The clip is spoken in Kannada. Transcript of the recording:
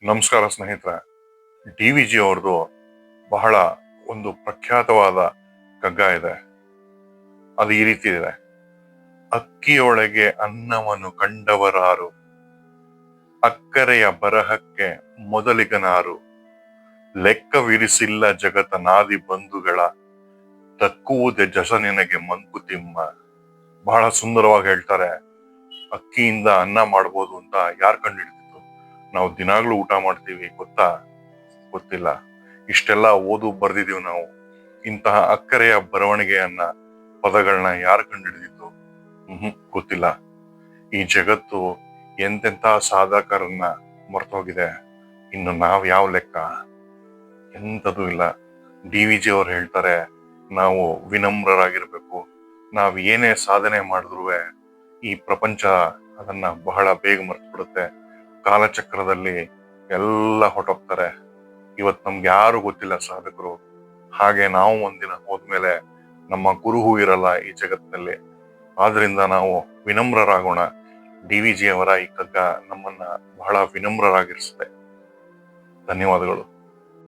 ನಮಸ್ಕಾರ ಸ್ನೇಹಿತರೆ. ಡಿ ವಿ ಜಿ ಅವ್ರದ್ದು ಬಹಳ ಒಂದು ಪ್ರಖ್ಯಾತವಾದ ಕಗ್ಗ ಇದೆ. ಅದು ಈ ರೀತಿ ಇದೆ: ಅಕ್ಕಿಯೊಳಗೆ ಅನ್ನವನ್ನು ಕಂಡವರಾರು, ಅಕ್ಕರೆಯ ಬರಹಕ್ಕೆ ಮೊದಲಿಗನಾರು, ಲೆಕ್ಕವಿರಿಸಿಲ್ಲ ಜಗತನಾದಿ ಬಂಧುಗಳ, ದಕ್ಕುವುದೇ ಜಸ ನಿನಗೆ ಮಂಕುತಿಮ್ಮ. ಬಹಳ ಸುಂದರವಾಗಿ ಹೇಳ್ತಾರೆ. ಅಕ್ಕಿಯಿಂದ ಅನ್ನ ಮಾಡ್ಬೋದು ಅಂತ ಯಾರು ಕಂಡುಹಿಡಿದಿತ್ತು? ನಾವು ದಿನಾಗ್ಲೂ ಊಟ ಮಾಡ್ತೀವಿ, ಗೊತ್ತಿಲ್ಲ. ಇಷ್ಟೆಲ್ಲ ಓದು ಬರ್ದಿದೀವಿ ನಾವು. ಇಂತಹ ಅಕ್ಕರೆಯ ಬರವಣಿಗೆಯನ್ನ, ಪದಗಳನ್ನ ಯಾರು ಕಂಡುಹಿಡಿದಿದ್ದು? ಗೊತ್ತಿಲ್ಲ. ಈ ಜಗತ್ತು ಎಂತೆಂತ ಸಾಧಕರನ್ನ ಮರ್ತೋಗಿದೆ. ಇನ್ನು ನಾವ್ ಯಾವ ಲೆಕ್ಕ? ಎಂತದೂ ಇಲ್ಲ. ಡಿ ವಿ ಜಿ ಅವ್ರು ಹೇಳ್ತಾರೆ, ನಾವು ವಿನಮ್ರರಾಗಿರ್ಬೇಕು. ನಾವ್ ಏನೇ ಸಾಧನೆ ಮಾಡಿದ್ರು ಈ ಪ್ರಪಂಚ ಅದನ್ನ ಬಹಳ ಬೇಗ ಮರ್ತು ಬಿಡುತ್ತೆ. ಕಾಲಚಕ್ರದಲ್ಲಿ ಎಲ್ಲ ಹೊರಟೋಗ್ತಾರೆ. ಇವತ್ ನಮ್ಗೆ ಯಾರು ಗೊತ್ತಿಲ್ಲ ಸಾಧಕರು. ಹಾಗೆ ನಾವು ಒಂದಿನ ಹೋದ್ಮೇಲೆ ನಮ್ಮ ಗುರುಹು ಇರಲ್ಲ ಈ ಜಗತ್ತಿನಲ್ಲಿ. ಆದ್ರಿಂದ ನಾವು ವಿನಮ್ರರಾಗೋಣ. ಡಿ ವಿ ಜಿ ಅವರ ಈ ಕಗ್ಗ ನಮ್ಮನ್ನ ಬಹಳ ವಿನಮ್ರರಾಗಿರಿಸುತ್ತೆ. ಧನ್ಯವಾದಗಳು.